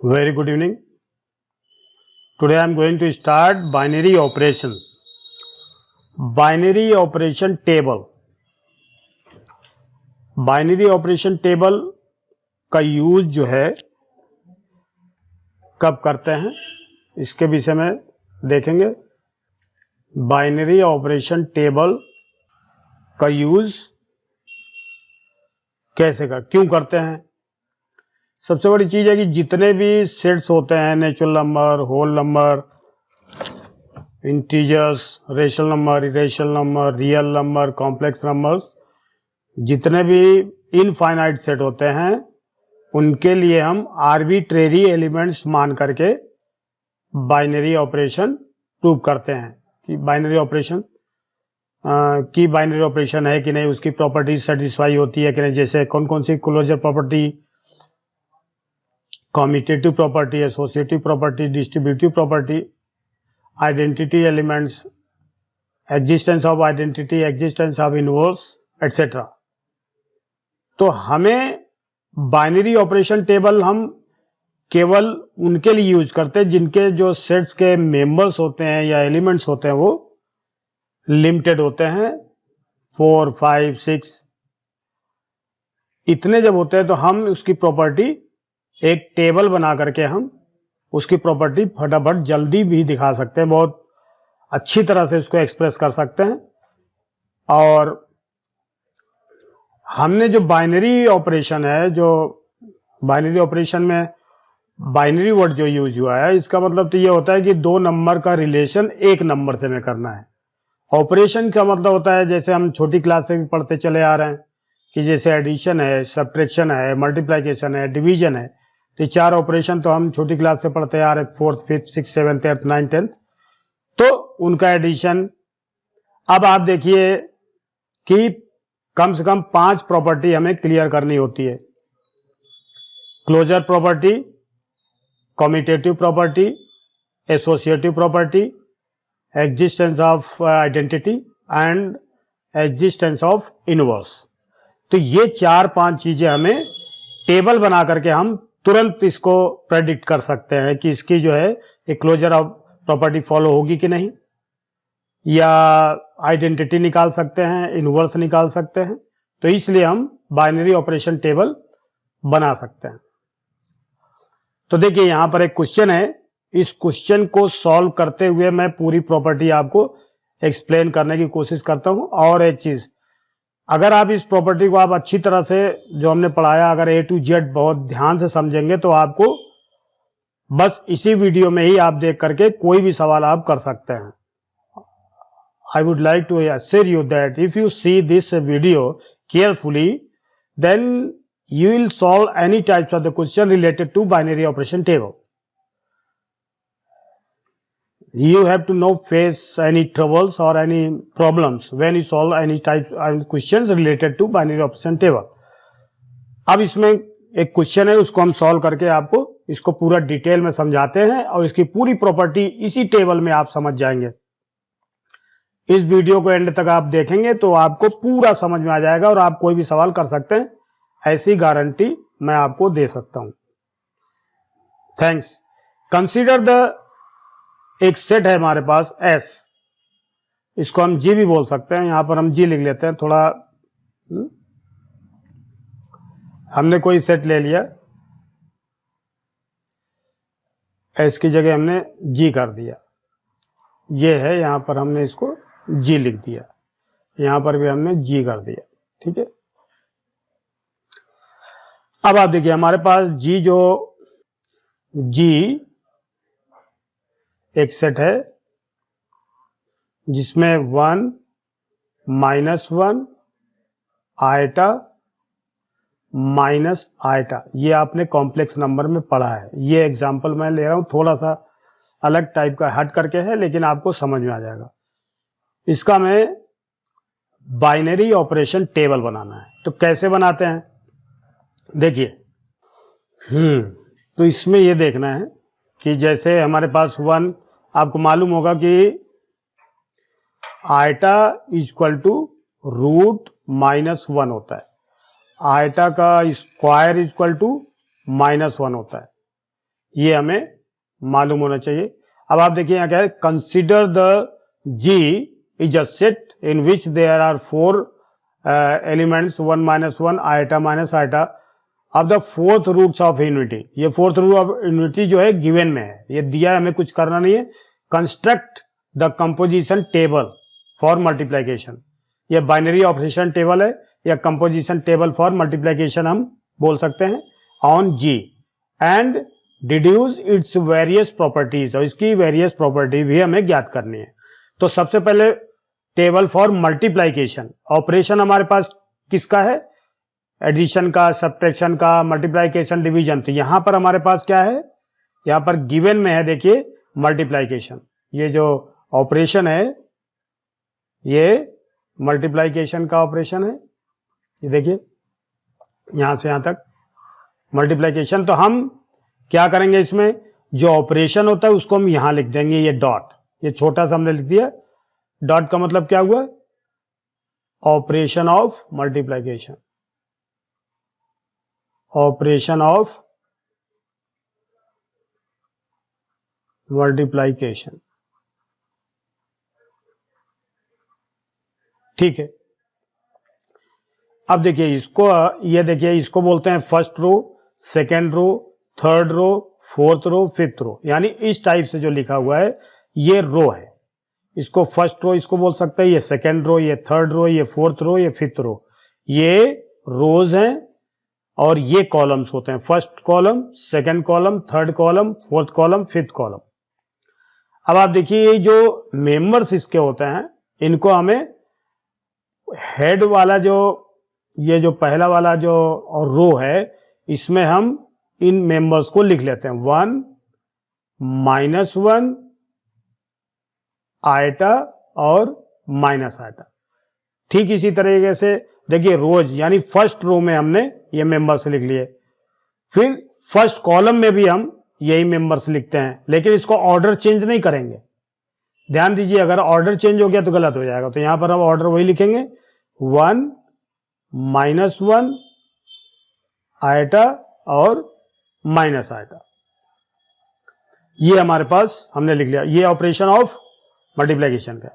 Very good evening. Today I am going to start binary operation. Binary operation table. Binary operation table का use जो है कब करते हैं इसके विषय में देखेंगे. बाइनरी ऑपरेशन टेबल का यूज कैसे क्यों करते हैं. सबसे बड़ी चीज है कि जितने भी सेट्स होते हैं, natural number, whole number, integers, rational number, irrational number, real number, complex numbers, जितने भी इनफाइनाइट सेट होते हैं उनके लिए हम आर्बिट्रेरी एलिमेंट्स मान करके बाइनरी ऑपरेशन प्रूव करते हैं कि बाइनरी ऑपरेशन है कि नहीं, उसकी प्रॉपर्टीज सेटिस्फाई होती है कि नहीं. जैसे कौन कौन सी closure property, commutative property, associative property, distributive property, identity elements, existence of identity, existence of inverse, etcetera. तो हमें बाइनरी ऑपरेशन टेबल हम केवल उनके लिए यूज करते हैं जिनके जो सेट्स के मेंबर्स होते हैं या एलिमेंट्स होते हैं वो लिमिटेड होते हैं. 4, 5, 6 इतने जब होते हैं तो हम उसकी प्रॉपर्टी एक टेबल बना करके हम उसकी प्रॉपर्टी फटाफट जल्दी भी दिखा सकते हैं, बहुत अच्छी तरह से उसको एक्सप्रेस कर सकते हैं. और हमने जो बाइनरी ऑपरेशन है, जो बाइनरी ऑपरेशन में बाइनरी वर्ड जो यूज हुआ है, इसका मतलब तो ये होता है कि दो नंबर का रिलेशन एक नंबर से में करना है. ऑपरेशन का मतलब होता है, जैसे हम छोटी क्लास से भी पढ़ते चले आ रहे हैं कि जैसे एडिशन है, सब्ट्रैक्शन है, मल्टीप्लिकेशन है, डिवीजन है, तो चार ऑपरेशन तो हम छोटी क्लास से पढ़ते आ रहे हैं, 4th, 5th, 6th, 7th, 8th, 9th, 10th. तो उनका एडिशन. अब आप देखिए कि कम से कम 5 प्रॉपर्टी हमें क्लियर करनी होती है. Closure property, commutative property, associative property, existence of identity and existence of inverse. तो ये 4-5 चीजें हमें टेबल बना करके हम तुरंत इसको प्रेडिक्ट कर सकते हैं कि इसकी जो है एक क्लोजर ऑफ प्रॉपर्टी फॉलो होगी कि नहीं, या आइडेंटिटी निकाल सकते हैं, इनवर्स निकाल सकते हैं. तो इसलिए हम बाइनरी ऑपरेशन टेबल बना सकते हैं. तो देखिए यहां पर एक क्वेश्चन है, इस क्वेश्चन को सॉल्व करते हुए मैं पूरी प्रॉपर्टी आपको एक्सप्लेन करने की कोशिश करता हूं. और एक चीज, अगर आप इस प्रॉपर्टी को आप अच्छी तरह से जो हमने पढ़ाया, अगर A to Z बहुत ध्यान से समझेंगे तो आपको बस इसी वीडियो में ही आप देख करके कोई भी सवाल आप कर सकते हैं. I would like to assure you that if you see this video carefully, then you will solve any types of the question related to binary operation table. You have to not face any troubles or any problems when you solve any type of questions related to binary operation table. अब इसमें एक question है, उसको हम solve करके आपको इसको पूरा डिटेल में समझाते हैं और इसकी पूरी प्रॉपर्टी इसी टेबल में आप समझ जाएंगे. इस वीडियो को एंड तक आप देखेंगे तो आपको पूरा समझ में आ जाएगा और आप कोई भी सवाल कर सकते हैं, ऐसी गारंटी मैं आपको दे सकता हूं. थैंक्स. कंसीडर द, एक सेट है हमारे पास S, इसको हम G भी बोल सकते हैं. यहां पर हम G लिख लेते हैं. थोड़ा हमने कोई सेट ले लिया, S की जगह हमने G कर दिया. ये है, यहां पर हमने इसको G लिख दिया, यहां पर भी हमने G कर दिया. ठीक है. अब आप देखिए हमारे पास G एक सेट है जिसमें 1, -1, आयटा, माइनस आयटा, ये आपने कॉम्प्लेक्स नंबर में पढ़ा है. ये एग्जांपल मैं ले रहा हूं, थोड़ा सा अलग टाइप का हट करके है, लेकिन आपको समझ में आ जाएगा. इसका हमें बाइनरी ऑपरेशन टेबल बनाना है. तो कैसे बनाते हैं देखिए. तो इसमें ये देखना है कि जैसे हमारे पास 1, आपको मालूम होगा कि आयटा इक्वल टू √-1 होता है. आयटा का स्क्वायर इक्वल टू -1 होता है. ये हमें मालूम होना चाहिए। अब आप देखिए यहाँ क्या है, consider the G is a set in which there are 4 elements 1 - 1 iota minus iota अब the fourth roots of unity. ये फोर्थ रूट ऑफ यूनिटी जो है गिवन में है, ये दिया है, हमें कुछ करना नहीं है। Construct the composition table for multiplication. ये बाइनरी ऑपरेशन टेबल है या कंपोजिशन टेबल फॉर मल्टीप्लीकेशन हम बोल सकते हैं on G and deduce its various properties, और इसकी वेरियस प्रॉपर्टी भी हमें ज्ञात करनी है। तो सबसे पहले टेबल फॉर मल्टीप्लीकेशन ऑपरेशन हमारे पास किसका है, एडिशन का, सब्ट्रैक्शन का, मल्टीप्लीकेशन, डिवीजन। तो यहां पर हमारे पास क्या है, यहां पर गिवन में है देखिए मल्टीप्लीकेशन। ये जो ऑपरेशन है ये मल्टीप्लीकेशन का ऑपरेशन है, ये देखिए यहां से यहां तक मल्टीप्लीकेशन। तो हम क्या करेंगे, इसमें जो ऑपरेशन होता है उसको हम यहां लिख देंगे, ये डॉट, ये छोटा सा हमने लिख दिया। डॉट का मतलब क्या हुआ, operation of multiplication, operation of multiplication. ठीक है, अब देखिए इसको, ये देखिए इसको बोलते हैं first row, second row, third row, fourth row, fifth row. यानी इस टाइप से जो लिखा हुआ है ये रो है। इसको फर्स्ट रो इसको बोल सकते हैं, ये सेकेंड रो, ये थर्ड रो, ये फोर्थ रो, ये फिफ्थ रो। ये रोज हैं और ये कॉलम्स होते हैं, first column, second column, third column, fourth column, fifth column. अब आप देखिए ये जो मेंबर्स इसके होते हैं इनको हमें हेड वाला जो, ये जो पहला वाला जो और रो है इसमें हम इन मेंबर्स को लिख लेते हैं 1 - 1 आइटा और माइनस आइटा। ठीक इसी तरीके से देखिए रोज, यानी फर्स्ट रो में हमने ये मेंबर्स लिख लिए, फिर फर्स्ट कॉलम में भी हम यही मेंबर्स लिखते हैं, लेकिन इसको ऑर्डर चेंज नहीं करेंगे। ध्यान दीजिए, अगर ऑर्डर चेंज हो गया तो गलत हो जाएगा। तो यहां पर हम ऑर्डर वही लिखेंगे 1 - 1 आइटा और माइनस आइटा। ये हमारे पास हमने लिख लिया, ये ऑपरेशन ऑफ मल्टीप्लीकेशन का।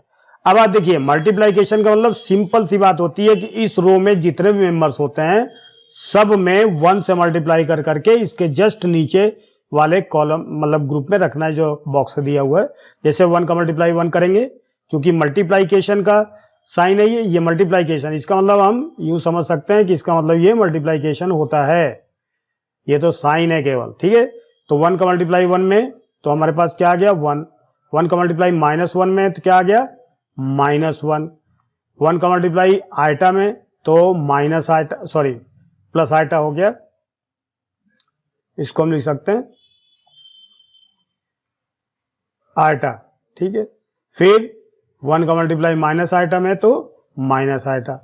अब आप देखिए मल्टीप्लीकेशन का मतलब सिंपल सी बात होती है कि इस रो में जितने भी मेंबर्स होते हैं सब में 1 से मल्टीप्लाई कर करके इसके जस्ट नीचे वाले कॉलम मतलब ग्रुप में रखना है, जो बॉक्स दिया हुआ है। जैसे 1 का मल्टीप्लाई 1 करेंगे, क्योंकि मल्टीप्लीकेशन का साइन है ये मल्टीप्लीकेशन, इसका मतलब हम यूं समझ सकते हैं कि इसका मतलब ये मल्टीप्लीकेशन होता है, ये तो साइन है केवल। ठीक है, तो 1 का मल्टीप्लाई 1 में तो हमारे पास क्या आ गया 1, 1 का मल्टीप्लाई -1 में तो क्या आ गया -1, 1 का मल्टीप्लाई आइटा में तो minus iota, sorry plus iota हो गया, इसको हम लिख सकते हैं आइटा। ठीक है, फिर 1 का मल्टीप्लाई माइनस आइटा में तो minus iota,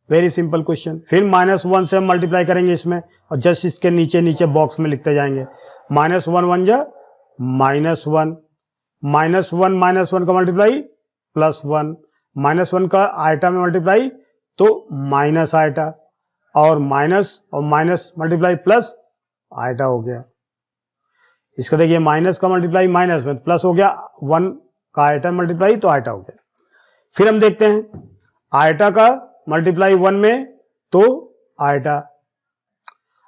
very simple question. फिर -1 से हम मल्टीप्लाई करेंगे इसमें और जस्ट इसके नीचे नीचे बॉक्स में लिखते जाएंगे -1 1 जा -1, -1 का मल्टीप्लाई +1, -1 का आइटा में मल्टीप्लाई तो माइनस आइटा, और माइनस मल्टीप्लाई प्लस आइटा हो गया। इसका देखिए माइनस का मल्टीप्लाई माइनस में प्लस हो गया, 1 का आइटा मल्टीप्लाई तो आइटा हो गया। फिर हम देखते हैं आइटा का मल्टीप्लाई 1 में तो आइटा,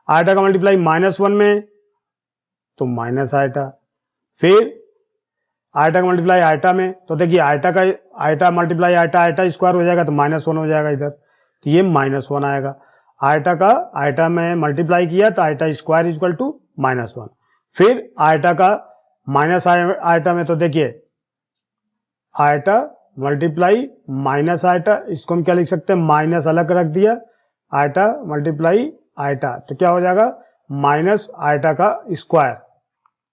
आइटा का मल्टीप्लाई -1 में तो माइनस आइटा, फिर आइटा का मल्टीप्लाई आइटा में तो देखिए आइटा का iota multiply iota, iota square हो जाएगा तो -1 हो जाएगा इधर, तो ये -1 आएगा। आइटा का आइटा में मल्टीप्लाई किया तो आइटा स्क्वायर इक्वल टू -1। फिर आइटा का माइनस आइटा में तो देखिए आइटा मल्टीप्लाई माइनस आइटा, इसको हम क्या लिख सकते हैं, माइनस अलग रख दिया, आइटा मल्टीप्लाई आइटा तो क्या हो जाएगा माइनस आइटा का स्क्वायर,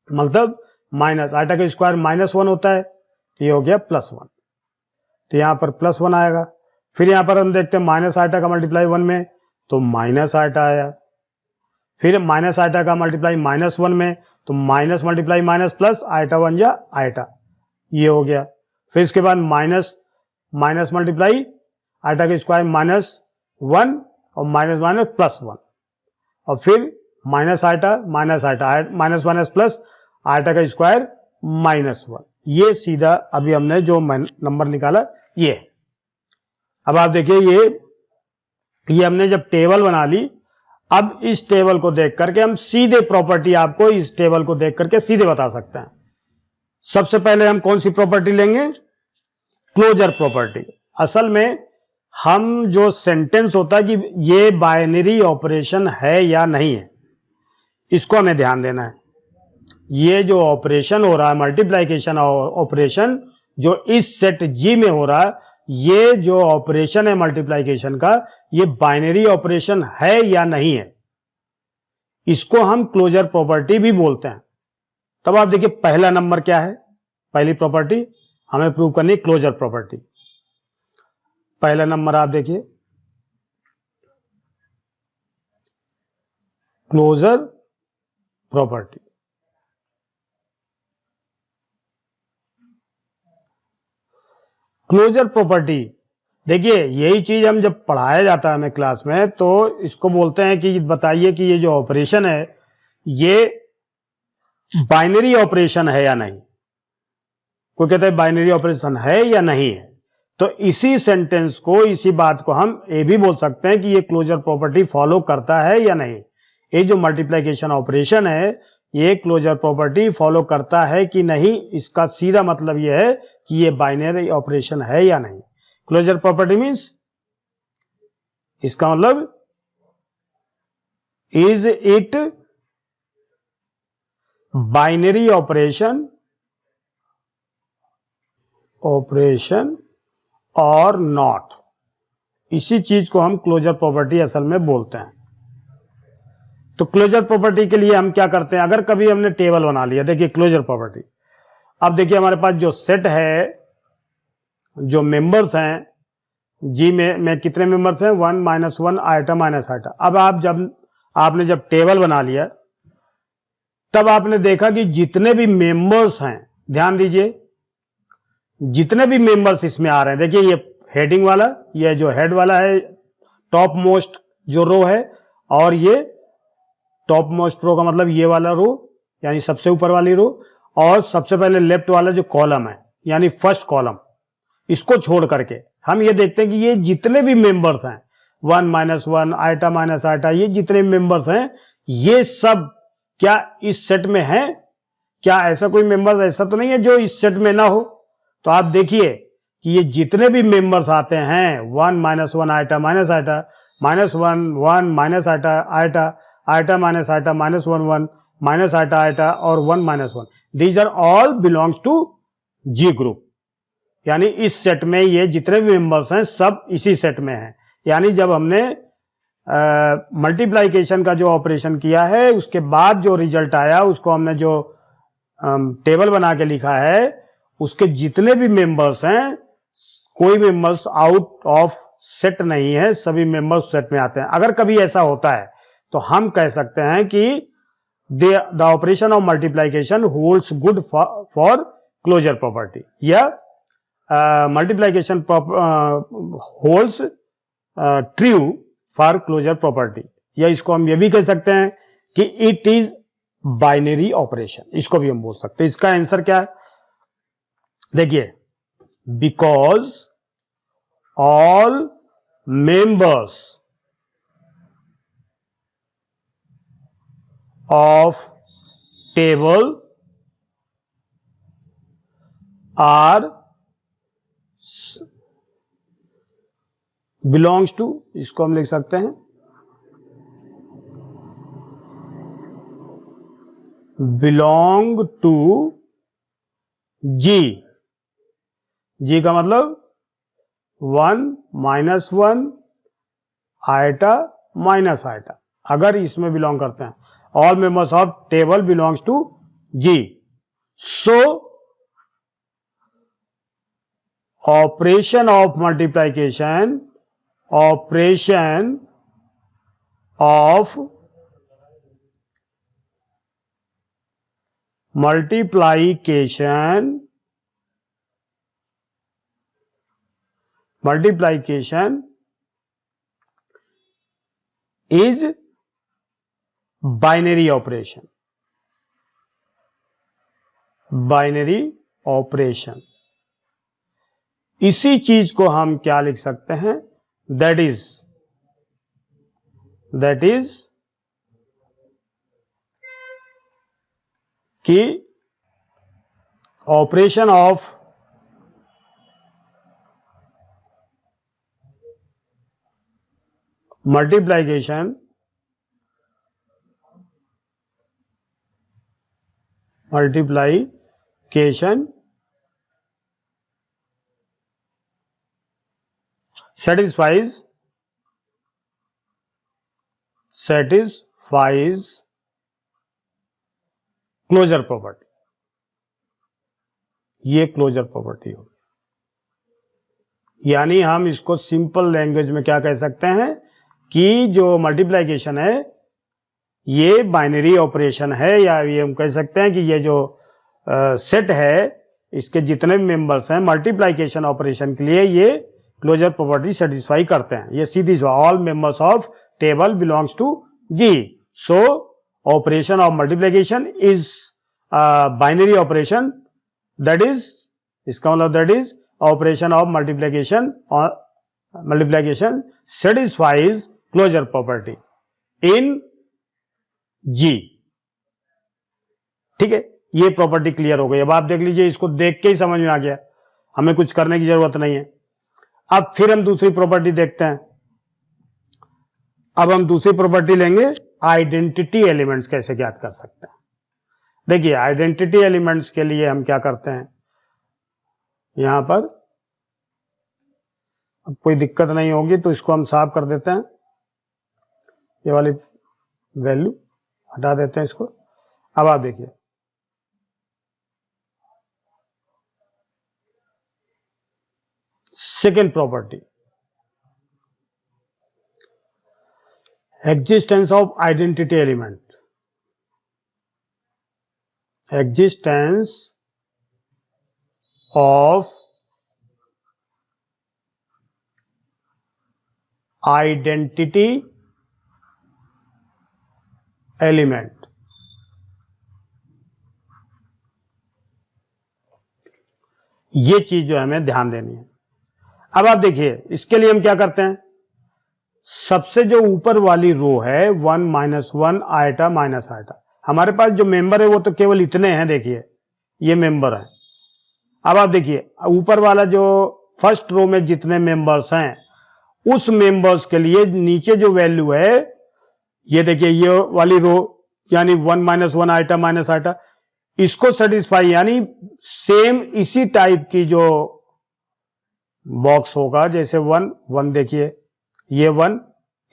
मतलब माइनस आइटा का स्क्वायर -1 होता है, तो ये हो गया +1, तो यहां पर +1 आएगा। फिर यहां पर हम देखते हैं माइनस आइटा का मल्टीप्लाई 1 में तो माइनस आइटा आया, फिर माइनस आइटा का मल्टीप्लाई -1 में तो minus multiply minus plus iota 1 जा आइटा, ये हो गया। फिर इसके बाद माइनस मल्टीप्लाई आइटा का स्क्वायर -1 और माइनस +1, और फिर minus iota minus iota, minus minus plus, iota का स्क्वायर -1। ये सीधा अभी हमने जो नंबर निकाला ये है। अब आप देखिए ये हमने जब टेबल बना ली, अब इस टेबल को देख करके हम सीधे प्रॉपर्टी आपको इस टेबल को देख करके सीधे बता सकते हैं। सबसे पहले हम कौन सी प्रॉपर्टी लेंगे? Closure property. असल में हम जो सेंटेंस होता है कि ये बाइनरी ऑपरेशन है या नहीं है, इसको हमें ध्यान देना है। ये जो ऑपरेशन हो रहा है मल्टीप्लाइकेशन ऑपरेशन, जो इस सेट जी में हो रहा है, ये जो ऑपरेशन है मल्टीप्लाइकेशन का, ये बाइनरी ऑपरेशन है या नहीं है, इसको हम क्लोजर प्रॉपर्टी भी बोलते हैं। तब आप देखिए पहला नंबर क्या है, पहली प्रॉपर्टी हमें प्रूव करनी क्लोजर प्रॉपर्टी। पहला नंबर आप देखिए क्लोजर प्रॉपर्टी। क्लोजर प्रॉपर्टी देखिए, यही चीज हम जब पढ़ाया जाता है हमें क्लास में, तो इसको बोलते हैं कि बताइए कि ये जो ऑपरेशन है ये बाइनरी ऑपरेशन है या नहीं। कोई कहता है बाइनरी ऑपरेशन है या नहीं है, तो इसी सेंटेंस को, इसी बात को हम ये भी बोल सकते हैं कि ये क्लोजर प्रॉपर्टी फॉलो करता है या नहीं। ये जो मल्टीप्लिकेशन ऑपरेशन है ये क्लोजर प्रॉपर्टी फॉलो करता है कि नहीं, इसका सीधा मतलब यह है कि ये बाइनरी ऑपरेशन है या नहीं। क्लोजर प्रॉपर्टी मींस, इसका मतलब इज इट बाइनरी ऑपरेशन और नॉट। इसी चीज को हम क्लोजर प्रॉपर्टी असल में बोलते हैं। तो क्लोजर प्रॉपर्टी के लिए हम क्या करते हैं, अगर कभी हमने टेबल बना लिया, देखिए क्लोजर प्रॉपर्टी, अब देखिए हमारे पास जो सेट है, जो मेंबर्स हैं जी में कितने मेंबर्स हैं, 1 -1 आइटा माइनस आइटा। अब आपने जब टेबल बना लिया, तब आपने देखा कि जितने भी मेंबर्स हैं, ध्यान दीजिए, जितने भी मेंबर्स इसमें आ रहे हैं, देखिए ये हेडिंग वाला, ये जो हेड वाला है टॉप मोस्ट जो रो है, और ये टॉप मोस्ट रो का मतलब ये वाला रो यानी सबसे ऊपर वाली रो, और सबसे पहले लेफ्ट वाला जो कॉलम है यानी फर्स्ट कॉलम, इसको छोड़ करके हम ये देखते हैं कि ये जितने भी मेंबर्स हैं 1 -1 आइटा माइनस आइटा, ये जितने मेंबर्स हैं ये सब क्या इस सेट में हैं? क्या ऐसा कोई मेंबर्स ऐसा तो नहीं है जो इस सेट में ना हो? तो आप देखिए कि ये जितने भी मेंबर्स आते हैं 1 -1 iota minus iota, -1 1 minus iota iota, iota minus iota -1 1 minus iota iota और 1 -1, these are all belongs to G group. यानी इस सेट में ये जितने भी मेंबर्स हैं सब इसी सेट में हैं। यानी जब हमने मल्टीप्लाइकेशन का जो ऑपरेशन किया है, उसके बाद जो रिजल्ट आया, उसको हमने जो टेबल बना के लिखा है, उसके जितने भी मेंबर्स हैं, कोई मेंबर्स आउट ऑफ सेट नहीं है, सभी मेंबर्स सेट में आते हैं। अगर कभी ऐसा होता है तो हम कह सकते हैं कि the operation of multiplication holds good for closure property, या multiplication holds true for closure property, या इसको हम ये भी कह सकते हैं कि इट इज बाइनरी ऑपरेशन, इसको भी हम बोल सकते हैं। इसका आंसर क्या है, देखिए, because all members of table are belongs to, इसको हम लिख सकते हैं belong to G। G का मतलब 1 -1 आइटा माइनस आइटा, अगर इसमें बिलोंग करते हैं। All members of table belongs to G. So operation of multiplication, operation of multiplication is binary operation, binary operation, इसी चीज को हम क्या लिख सकते हैं, दैट इज कि operation of multiplication satisfies closure property, ये क्लोजर प्रॉपर्टी होगी। यानी हम इसको सिंपल लैंग्वेज में क्या कह सकते हैं कि जो मल्टीप्लिकेशन है ये बाइनरी ऑपरेशन है, या ये हम कह सकते हैं कि ये जो सेट है इसके जितने भी मेंबर्स हैं मल्टीप्लिकेशन ऑपरेशन के लिए ये क्लोजर प्रॉपर्टी सेटिस्फाई करते हैं। ये सीधी all members of table belongs to G. So operation of multiplication is binary operation, that is, इसका मतलब that is operation of multiplication satisfies closure property in G. ठीक है, ये प्रॉपर्टी क्लियर हो गई। अब आप देख लीजिए, इसको देख के ही समझ में आ गया, हमें कुछ करने की जरूरत नहीं है। अब फिर हम दूसरी प्रॉपर्टी देखते हैं। अब हम दूसरी प्रॉपर्टी लेंगे, आइडेंटिटी एलिमेंट्स कैसे ज्ञात कर सकते हैं। देखिए, आइडेंटिटी एलिमेंट्स के लिए हम क्या करते हैं, यहां पर अब कोई दिक्कत नहीं होगी तो इसको हम साफ कर देते हैं, ये वाली वैल्यू हटा देते हैं इसको। अब आप देखिए, second property, existence of identity element, existence of identity element. ये चीज जो है हमें ध्यान देनी है। अब आप देखिए, इसके लिए हम क्या करते हैं, सबसे जो ऊपर वाली रो है 1 -1 आयटा माइनस आयटा, हमारे पास जो मेंबर है वो तो केवल इतने हैं, देखिए ये मेंबर है। अब आप देखिए, ऊपर वाला जो फर्स्ट रो में जितने मेंबर्स हैं उस मेंबर्स के लिए नीचे जो वैल्यू है, ये देखिए ये वाली रो, यानी 1 -1 आयटा माइनस आयटा, इसको सेटिस्फाई, यानी सेम इसी टाइप की जो बॉक्स होगा, जैसे 1 देखिए ये 1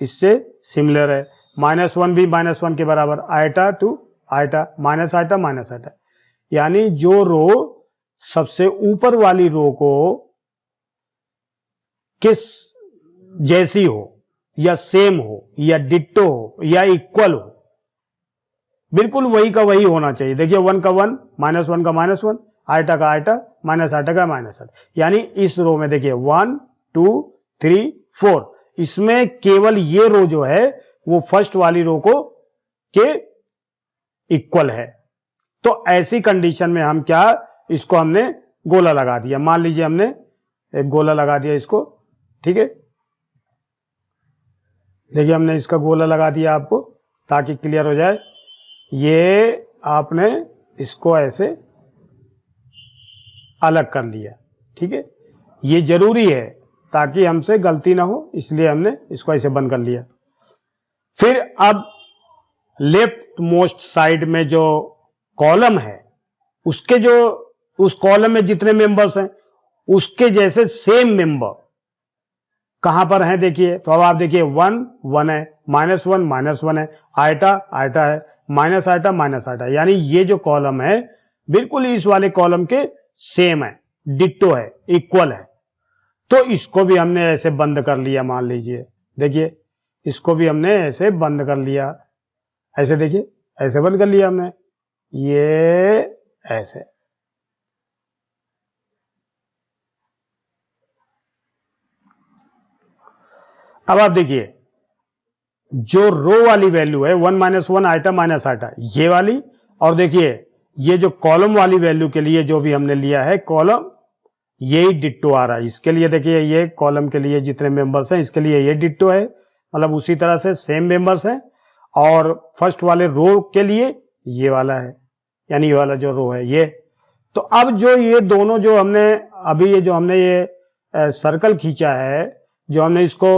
इससे सिमिलर है, -1 भी -1 के बराबर, iota two iota minus iota, यानी जो रो सबसे ऊपर वाली रो को किस जैसी हो, या सेम हो, या डिट्टो हो, या इक्वल हो, बिल्कुल वही का वही होना चाहिए। देखिए 1 का 1, -1 का -1, आयटा का आयटा, माइनस आयटा का माइनस आयटा, यानी इस रो में देखिए 1 2 3 4, इसमें केवल ये रो जो है वो फर्स्ट वाली रो को के इक्वल है। तो ऐसी कंडीशन में हम क्या, इसको हमने गोला लगा दिया, मान लीजिए हमने एक गोला लगा दिया इसको, ठीक है। देखिए हमने इसका गोला लगा दिया आपको ताकि क्लियर हो जाए। ये आपने इसको ऐसे अलग कर लिया, ठीक है, ये जरूरी है ताकि हमसे गलती ना हो, इसलिए हमने इसको ऐसे बंद कर लिया। फिर अब लेफ्ट मोस्ट साइड में जो कॉलम है उसके जो उस कॉलम में जितने मेंबर्स हैं उसके जैसे सेम मेंबर कहां पर हैं, देखिए। तो अब आप देखिए 1 1 है, -1 -1 है, आयटा आयटा है, माइनस आयटा, यानी ये जो कॉलम है बिल्कुल इस वाले कॉलम के सेम है, डिट्टो है, इक्वल है। तो इसको भी हमने ऐसे बंद कर लिया, मान लीजिए, देखिए इसको भी हमने ऐसे बंद कर लिया, ऐसे देखिए ऐसे बंद कर लिया हमने, ये ऐसे। अब आप देखिए जो रो वाली वैल्यू है 1 माइनस 1 आइटा माइनस आइटा ये वाली, और देखिए ये जो कॉलम वाली वैल्यू के लिए जो भी हमने लिया है कॉलम, यही डिट्टो आ रहा है इसके लिए। देखिए ये कॉलम के लिए जितने मेंबर्स हैं इसके लिए ये डिट्टो है, मतलब उसी तरह से सेम मेंबर्स हैं। और फर्स्ट वाले रो के लिए ये वाला है, यानी ये वाला जो रो है ये। तो अब जो ये दोनों जो हमने अभी ये जो हमने ये सर्कल खींचा है, जो हमने इसको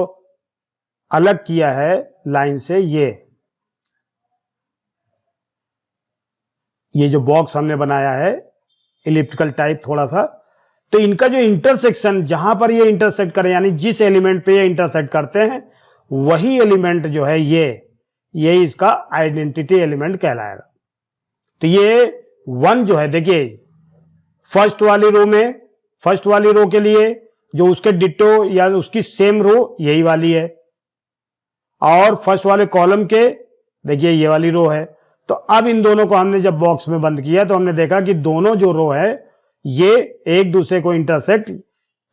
अलग किया है लाइन से, ये जो बॉक्स हमने बनाया है इलिप्टिकल टाइप थोड़ा सा, तो इनका जो इंटरसेक्शन जहां पर ये इंटरसेक्ट करें, यानी जिस एलिमेंट पे ये इंटरसेक्ट करते हैं वही एलिमेंट जो है ये इसका आइडेंटिटी एलिमेंट कहलाएगा। तो ये 1 जो है, देखिए फर्स्ट वाली रो के लिए जो उसके डिट्टो या उसकी सेम रो यही वाली है, और फर्स्ट वाले कॉलम के देखिए ये वाली रो है। तो अब इन दोनों को हमने जब बॉक्स में बंद किया तो हमने देखा कि दोनों जो रो है ये एक दूसरे को इंटरसेक्ट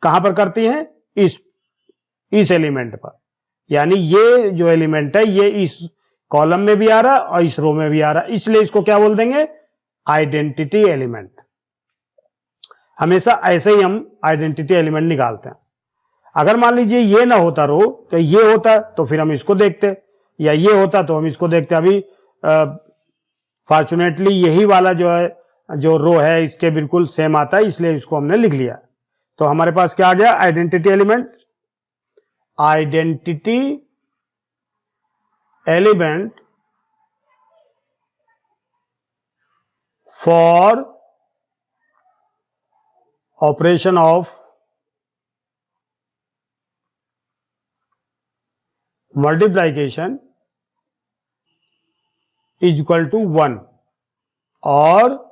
कहां पर करती हैं, इस एलिमेंट पर। यानी ये जो एलिमेंट है ये इस कॉलम में भी आ रहा है और इस रो में भी आ रहा है, इसलिए इसको क्या बोल देंगे, आइडेंटिटी एलिमेंट। हमेशा ऐसे ही हम आइडेंटिटी एलिमेंट निकालते हैं। अगर मान लीजिए ये ना होता रो, तो ये होता तो फिर हम इसको देखते, या ये होता तो हम इसको देखते। अभी फॉर्चुनेटली यही वाला जो है जो रो है इसके बिल्कुल सेम आता है, इसलिए इसको हमने लिख लिया। तो हमारे पास क्या आ गया, identity element. Identity element for operation of multiplication is equal to 1। और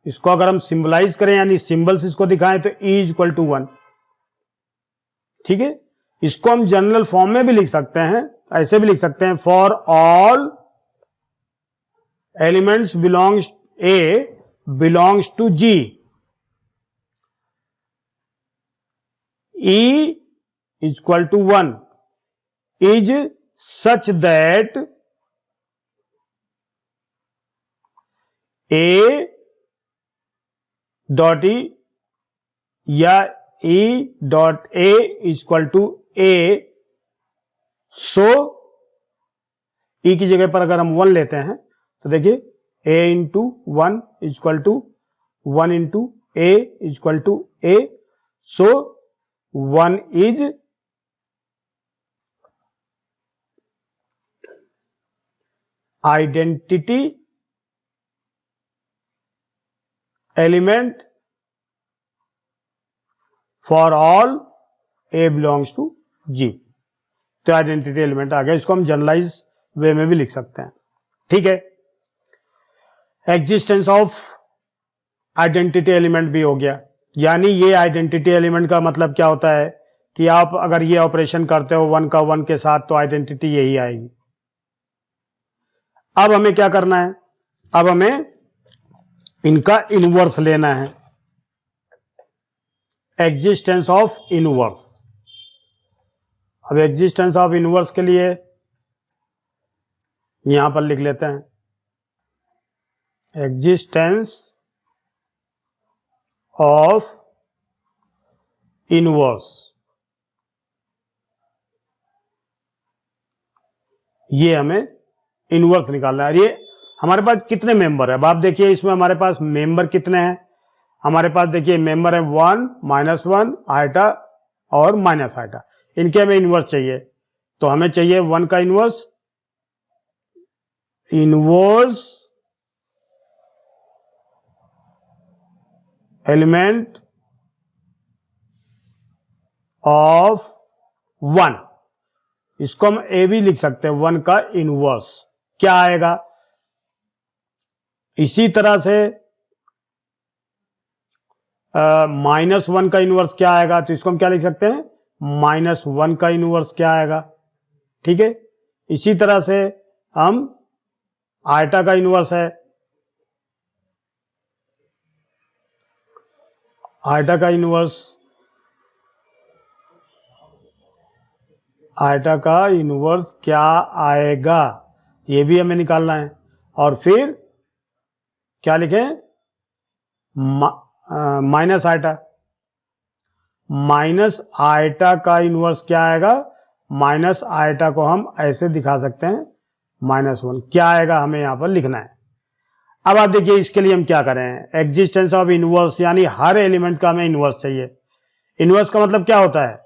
इसको अगर हम सिंबलाइज करें यानी सिंबल्स इसको दिखाएं तो ई इज इक्वल टू 1। ठीक है, इसको हम जनरल फॉर्म में भी लिख सकते हैं, ऐसे भी लिख सकते हैं, for all elements belongs to G, e is equal to 1 is such that a dot e या e dot a is equal to a. So e की जगह पर अगर हम 1 लेते हैं तो देखिए a into 1 is equal to 1 into a is equal to a. So 1 is identity element for all a belongs to G. तो आइडेंटिटी एलिमेंट आ गया, इसको हम जनरलाइज वे में भी लिख सकते हैं। ठीक है, एग्जिस्टेंस ऑफ आइडेंटिटी एलिमेंट भी हो गया। यानी ये आइडेंटिटी एलिमेंट का मतलब क्या होता है कि आप अगर ये ऑपरेशन करते हो 1 का 1 के साथ तो आइडेंटिटी यही आएगी। अब हमें क्या करना है, अब हमें इनका इनवर्स लेना है, एग्जिस्टेंस ऑफ इनवर्स। अब एग्जिस्टेंस ऑफ इनवर्स के लिए यहां पर लिख लेते हैं, एग्जिस्टेंस ऑफ इनवर्स। ये हमें इनवर्स निकालना है। ये हमारे पास कितने मेंबर है, अब आप देखिए इसमें हमारे पास मेंबर कितने हैं। हमारे पास देखिए मेंबर है 1 -1 आइटा और माइनस आइटा, इनके हमें इनवर्स चाहिए। तो हमें चाहिए 1 का इनवर्स एलिमेंट ऑफ 1। इसको हम ए भी लिख सकते हैं, 1 का इनवर्स क्या आएगा। इसी तरह से -1 का इनवर्स क्या आएगा, तो इसको हम क्या लिख सकते हैं, -1 का इनवर्स क्या आएगा। ठीक है, इसी तरह से हम आइटा का इनवर्स है, आइटा का इनवर्स आयटा का इनवर्स क्या आएगा ये भी हमें निकालना है। और फिर क्या लिखें, माइनस आयटा। माइनस आयटा का इनवर्स क्या आएगा, माइनस आयटा को हम ऐसे दिखा सकते हैं -1 क्या आएगा हमें यहां पर लिखना है। अब आप देखिए इसके लिए हम क्या करें, एग्जिस्टेंस ऑफ इनवर्स यानी हर एलिमेंट का हमें इनवर्स चाहिए। इनवर्स का मतलब क्या होता है,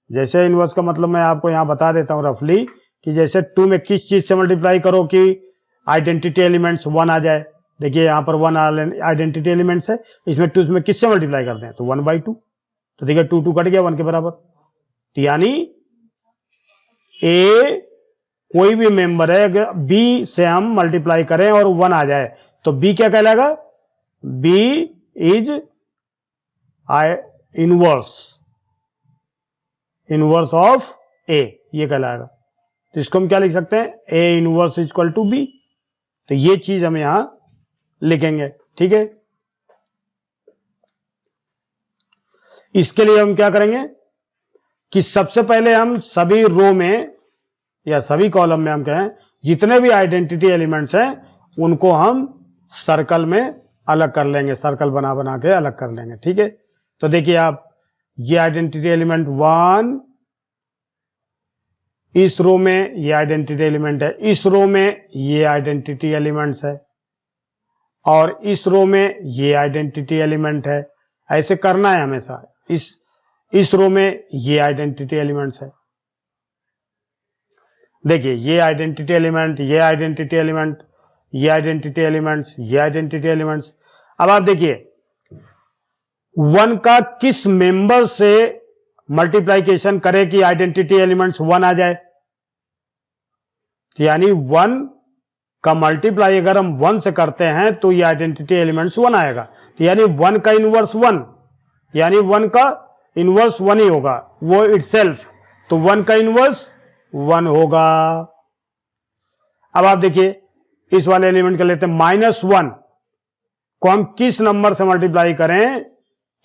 जैसे इनवर्स का मतलब मैं आपको यहां बता देता हूं रफली कि जैसे 2 में किस चीज से मल्टीप्लाई करो कि आइडेंटिटी एलिमेंट्स 1 आ जाए। देखिए यहां पर 1 आइडेंटिटी एलिमेंट्स है, इसमें 2 में किससे मल्टीप्लाई करते हैं तो 1/2, तो देखिए 2 कट गया 1 के बराबर। तो यानी ए कोई भी मेंबर है, अगर बी से हम मल्टीप्लाई करें और 1 आ जाए तो बी क्या कहलाएगा, B is inverse of A, ये कहलाएगा। तो इसको हम क्या लिख सकते हैं, A inverse equal to B. तो ये चीज हम यहां लिखेंगे, ठीक है। इसके लिए हम क्या करेंगे कि सबसे पहले हम सभी रो में या सभी कॉलम में हम कहें जितने भी आइडेंटिटी एलिमेंट्स हैं उनको हम सर्कल में अलग कर लेंगे, सर्कल बना बना के अलग कर लेंगे, ठीक है। तो देखिए आप, ये आइडेंटिटी एलिमेंट 1 इस रो में, ये आइडेंटिटी एलिमेंट है इस रो में, ये आइडेंटिटी एलिमेंट्स है, और इस रो में ये आइडेंटिटी एलिमेंट है। ऐसे करना है हमेशा, इस रो में ये आइडेंटिटी एलिमेंट्स है। देखिए ये आइडेंटिटी एलिमेंट, ये आइडेंटिटी एलिमेंट, ये आइडेंटिटी एलिमेंट्स, ये आइडेंटिटी एलिमेंट्स। अब आप देखिए 1 का किस मेंबर से मल्टीप्लिकेशन करे कि आइडेंटिटी एलिमेंट्स 1 आ जाए। यानी 1 का मल्टीप्लाई अगर हम 1 से करते हैं तो ये आइडेंटिटी एलिमेंट्स 1 आएगा। तो यानी 1 का इनवर्स 1, यानी 1 का इनवर्स 1 ही होगा वो इटसेल्फ, तो 1 का इनवर्स 1 होगा। अब आप देखिए इस वाले एलिमेंट का लेते हैं -1 को हम किस नंबर से मल्टीप्लाई करें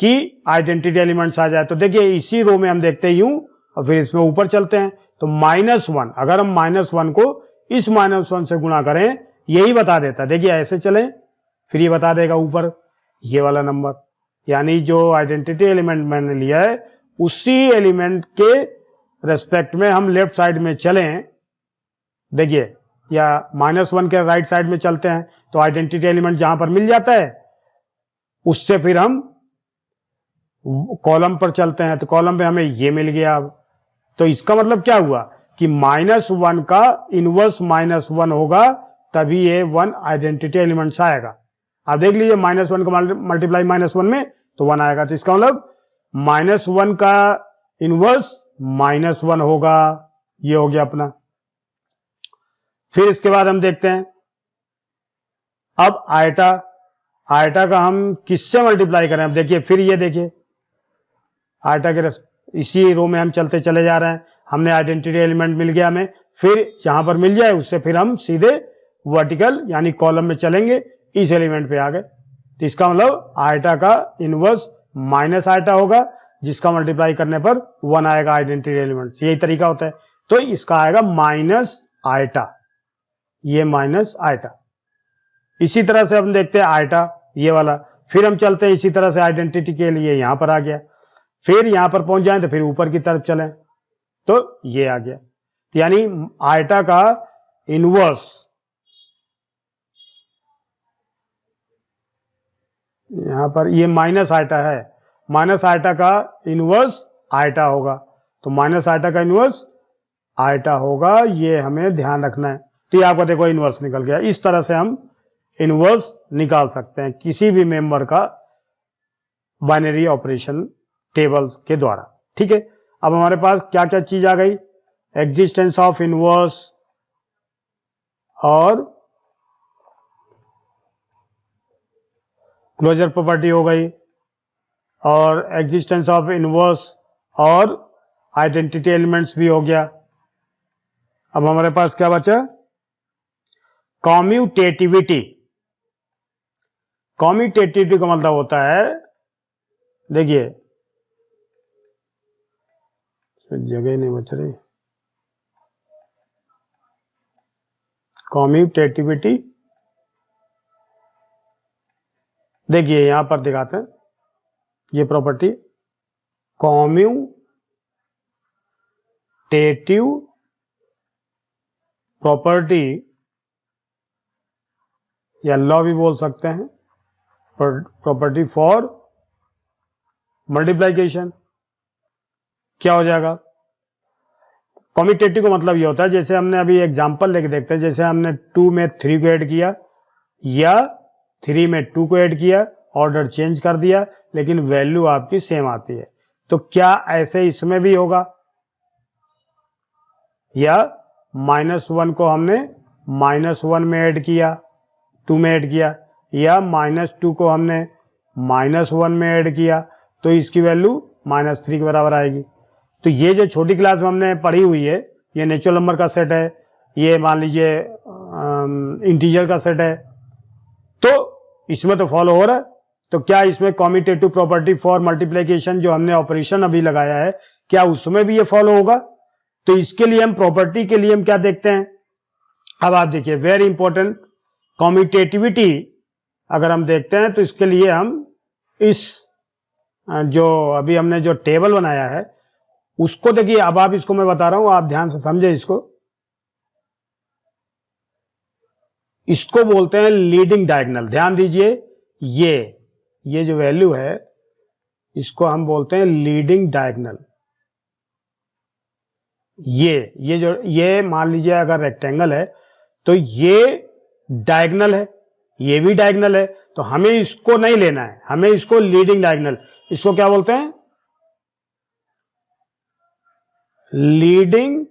कि आइडेंटिटी एलिमेंट्स आ जाए। तो देखिए इसी रो में हम देखते हैं यूं और फिर इसमें ऊपर चलते हैं तो -1, अगर हम -1 को इस -1 से गुणा करें यही बता देता है। देखिए ऐसे चले फिर ये बता देगा ऊपर ये वाला नंबर, यानी जो आइडेंटिटी एलिमेंट मैंने लिया है उसी एलिमेंट के रेस्पेक्ट में हम लेफ्ट साइड में चलें, देखिए या -1 के राइट साइड में चलते हैं तो आइडेंटिटी एलिमेंट जहां पर मिल जाता है उससे फिर हम कॉलम पर चलते हैं तो कॉलम पे हमें ये मिल गया। अब तो इसका मतलब क्या हुआ कि -1 का इनवर्स -1 होगा तभी ये 1 आइडेंटिटी एलिमेंट्स आएगा। आप देख लीजिए -1 का मल्टीप्लाई -1 में तो 1 आएगा, तो इसका मतलब -1 का इनवर्स -1 होगा। ये हो गया अपना। फिर इसके बाद हम देखते हैं अब आयटा का हम किससे मल्टीप्लाई करें। अब देखिए फिर ये देखिए आयटा के इसी रो में हम चलते चले जा रहे हैं, हमने आइडेंटिटी एलिमेंट मिल गया हमें, फिर जहां पर मिल जाए उससे फिर हम सीधे वर्टिकल यानी कॉलम में चलेंगे, इस एलिमेंट पे आ गए। तो इसका मतलब आयटा का इनवर्स माइनस आयटा होगा जिसका मल्टीप्लाई करने पर 1 आएगा आइडेंटिटी एलिमेंट। यही तरीका होता है। तो इसका आएगा माइनस आयटा, ये माइनस आयटा। इसी तरह से हम देखते हैं आयटा ये वाला, फिर हम चलते हैं इसी तरह से आइडेंटिटी के लिए यहां पर आ गया, फिर यहां पर पहुंच जाए तो फिर ऊपर की तरफ चलें तो ये आ गया। तो यानी आयटा का इनवर्स यहां पर ये माइनस आयटा है, माइनस आयटा का इनवर्स आयटा होगा, तो माइनस आयटा का इनवर्स आयटा होगा, ये हमें ध्यान रखना है। तो ये आपका देखो इनवर्स निकल गया। इस तरह से हम इनवर्स निकाल सकते हैं किसी भी मेंबर का बाइनरी ऑपरेशन टेबल्स के द्वारा। ठीक है, अब हमारे पास क्या क्या चीज आ गई, एग्जिस्टेंस ऑफ इनवर्स और क्लोजर प्रॉपर्टी हो गई, और एग्जिस्टेंस ऑफ इनवर्स और आइडेंटिटी एलिमेंट्स भी हो गया। अब हमारे पास क्या बचा, कॉम्यूटेटिविटी। कॉम्यूटेटिविटी का मतलब होता है, देखिए जगह नहीं बच रही, कॉम्यूटेटिविटी, देखिए यहां पर दिखाते हैं ये प्रॉपर्टी, कॉम्यूटेटिव प्रॉपर्टी या लॉ भी बोल सकते हैं, प्रॉपर्टी फॉर मल्टीप्लिकेशन। क्या हो जाएगा? कॉम्यूटेटिव का मतलब ये होता है, जैसे हमने अभी एग्जांपल लेके देखते हैं, जैसे हमने 2 में 3 को ऐड किया या 3 में 2 को ऐड किया, ऑर्डर चेंज कर दिया, लेकिन वैल्यू आपकी सेम आती है। तो क्या ऐसे इसमें भी होगा? या -1 को हमने -1 में ऐड किया, 2 में ऐड किया, या -2 को हमने -1 में ऐड किया, तो इसकी वैल्यू -3 के बराबर आएगी। तो ये जो छोटी क्लास में हमने पढ़ी हुई है, ये नेचुरल नंबर का सेट है, ये मान लीजिए इंटीजर का सेट है, तो इसमें तो फॉलो हो रहा है। तो क्या इसमें कॉम्यूटेटिव प्रॉपर्टी फॉर मल्टीप्लिकेशन जो हमने ऑपरेशन अभी लगाया है, क्या उसमें भी ये फॉलो होगा? तो इसके लिए हम प्रॉपर्टी के लिए हम क्या देखते हैं, अब आप देखिए वेरी इंपॉर्टेंट, कॉम्यूटेटिविटी अगर हम देखते हैं तो इसके लिए हम इस जो अभी हमने जो टेबल बनाया है उसको देखिए, अब आप इसको मैं बता रहा हूं, आप ध्यान से समझे इसको बोलते हैं लीडिंग डायगोनल। ध्यान दीजिए, ये जो वैल्यू है इसको हम बोलते हैं लीडिंग डायगोनल। ये मान लीजिए अगर रेक्टेंगल है तो ये डायगोनल है, ये भी डायगोनल है, तो हमें इसको नहीं लेना है, हमें इसको लीडिंग डायगोनल, इसको क्या बोलते हैं? लीडिंग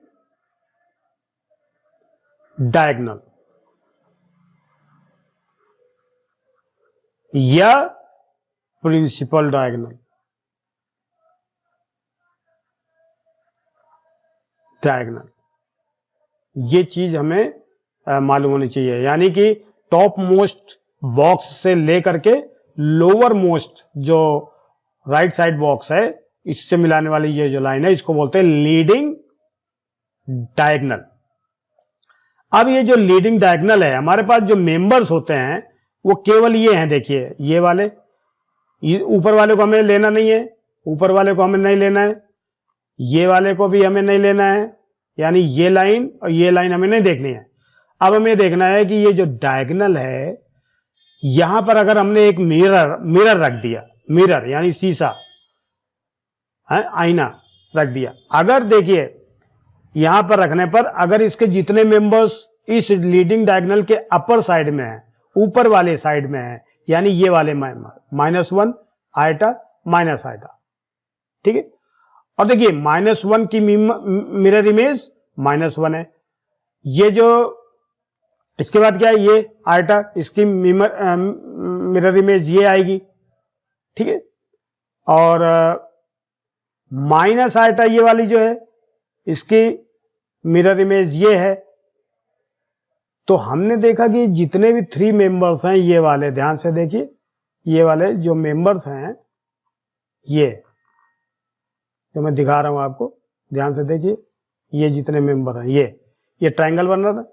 डायगोनल या प्रिंसिपल डायगोनल। ये चीज हमें मालूम होनी चाहिए, यानी कि टॉप मोस्ट बॉक्स से लेकर के लोअर मोस्ट जो राइट साइड बॉक्स है इससे मिलाने वाली ये जो लाइन है इसको बोलते हैं लीडिंग डायगोनल। अब ये जो लीडिंग डायगोनल है, हमारे पास जो मेंबर्स होते हैं वो केवल ये हैं, देखिए ये वाले, ऊपर वाले को हमें लेना नहीं है, ऊपर वाले को हमें नहीं लेना है, ये वाले को भी हमें नहीं लेना है, यानी ये लाइन और ये लाइन हमें नहीं देखनी है। अब हमें देखना है कि ये जो डायगोनल है, यहां पर अगर हमने एक मिरर रख दिया, मिरर यानी शीशा है, आईना रख दिया, अगर देखिए यहां पर रखने पर अगर इसके जितने मेंबर्स इस लीडिंग डायगोनल के अपर साइड में है, ऊपर वाले साइड में है, यानी ये वाले -1 आयटा माइनस आयटा, ठीक है। और देखिए -1 की मिरर इमेज -1 है, ये जो इसके बाद क्या है, ये आयटा, इसकी मिरर इमेज ये आएगी, ठीक है। और माइनस आयटा ये वाली जो है इसकी मिरर इमेज ये है। तो हमने देखा कि जितने भी 3 मेंबर्स हैं, ये वाले ध्यान से देखिए, ये वाले जो मेंबर्स हैं, ये जो मैं दिखा रहा हूं आपको, ध्यान से देखिए, ये जितने मेंबर हैं, ये ट्रायंगल बन रहा था,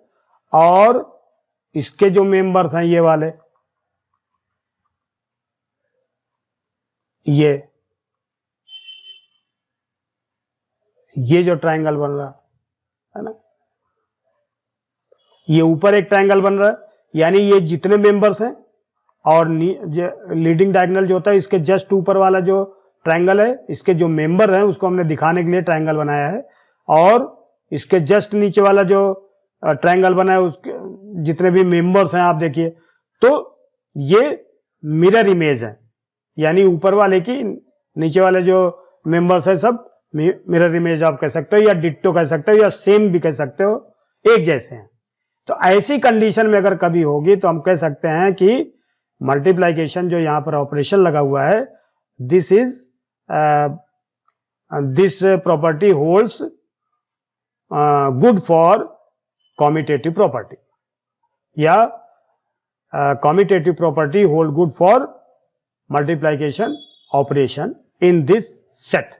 और इसके जो मेंबर्स हैं ये वाले, ये जो ट्रायंगल बन रहा है ना, ये ऊपर एक ट्रायंगल बन रहा है, यानी ये जितने मेंबर्स हैं, और लीडिंग डायगोनल जो होता है इसके जस्ट ऊपर वाला जो ट्रायंगल है, इसके जो मेंबर हैं उसको हमने दिखाने के लिए ट्रायंगल बनाया है, और इसके जस्ट नीचे वाला जो ट्रायंगल बना है उसके जितने भी मेंबर्स हैं आप देखिए, तो ये मिरर इमेज है, यानी ऊपर वाले की नीचे वाले जो मेंबर्स है सब मिरर इमेज आप कह सकते हो, या डिट्टो कह सकते हो, या सेम भी कह सकते हो, एक जैसे हैं। तो ऐसी कंडीशन में अगर कभी होगी तो हम कह सकते हैं कि मल्टीप्लिकेशन जो यहां पर ऑपरेशन लगा हुआ है, this property holds good for commutative property, या commutative property hold good for multiplication operation in this set.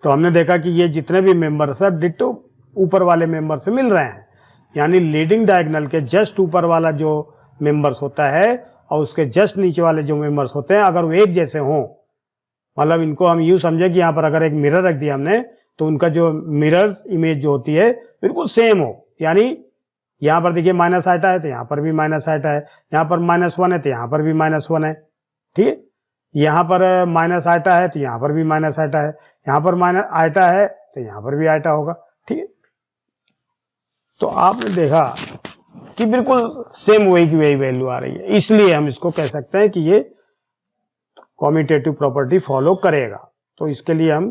तो हमने देखा कि ये जितने भी मेंबर्स हैं डिट्टो ऊपर वाले मेंबर से मिल रहे हैं, यानी लीडिंग डायगोनल के जस्ट ऊपर वाला जो मेंबर्स होता है और उसके जस्ट नीचे वाले जो मेंबर्स होते हैं अगर वो एक जैसे हों, मतलब इनको हम यूं समझे कि यहां पर अगर एक मिरर रख दिया हमने तो उनका जो मिरर इमेज जो होती है बिल्कुल सेम हो। यानी यहां पर देखिए माइनस आइटा है तो यहां पर भी माइनस आइटा है, यहां पर -1 है तो यहां पर भी -1 है, ठीक है। यहां पर माइनस आइटा है तो यहां पर भी माइनस आइटा है, यहां पर माइनस आइटा है तो यहां पर भी आइटा होगा, ठीक है। तो आपने देखा कि बिल्कुल सेम वही की वही वैल्यू आ रही है, इसलिए हम इसको कह सकते हैं कि ये कॉम्यूटेटिव प्रॉपर्टी फॉलो करेगा। तो इसके लिए हम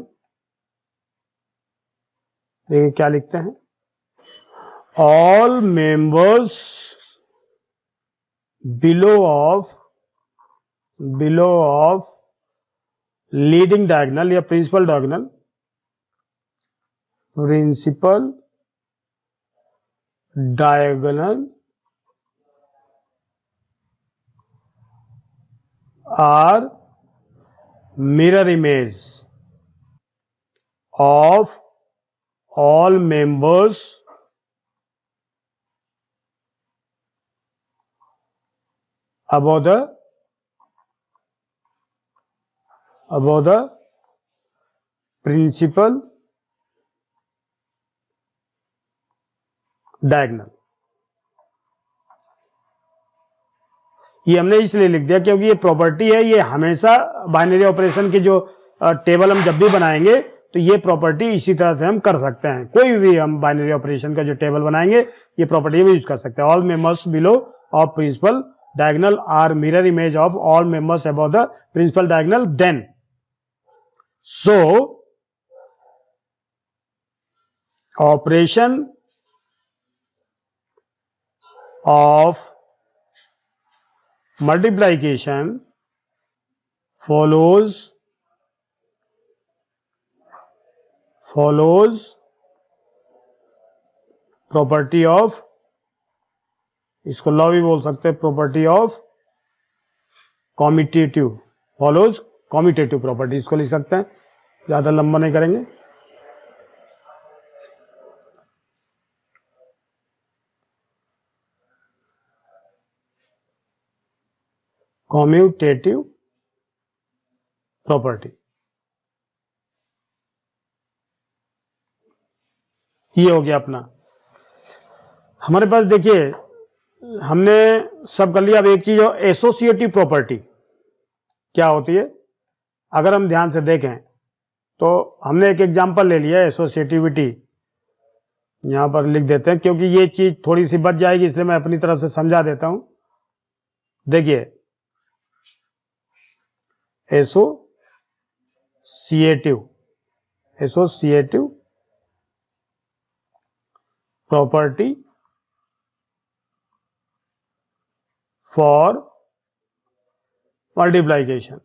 देखिए क्या लिखते हैं, all members below of leading diagonal या principal diagonal are mirror image of all members above the principal diagonal. ये हमने इसलिए लिख दिया क्योंकि ये प्रॉपर्टी है, ये हमेशा बाइनरी ऑपरेशन की जो टेबल हम जब भी बनाएंगे तो ये प्रॉपर्टी इसी तरह से हम कर सकते हैं। कोई भी हम बाइनरी ऑपरेशन का जो टेबल बनाएंगे ये प्रॉपर्टी हम यूज कर सकते हैं। All members below of principal diagonal are mirror image of all members above the principal diagonal, then so operation of multiplication follows property of, इसको लॉ भी बोल सकते हैं, property of commutative, follows commutative property इसको लिख सकते हैं, ज्यादा लंबा नहीं करेंगे। कॉम्यूटेटिव प्रॉपर्टी, ये हो गया अपना। हमारे पास देखिए हमने सब कर लिया। अब एक चीज एसोसिएटिव प्रॉपर्टी क्या होती है, अगर हम ध्यान से देखें तो हमने एक एग्जांपल ले लिया एसोसिएटिविटी, यहां पर लिख देते हैं क्योंकि ये चीज थोड़ी सी बच जाएगी, इसलिए मैं अपनी तरफ से समझा देता हूं। देखिए एसोसिएटिव प्रॉपर्टी फॉर मल्टीप्लिकेशन।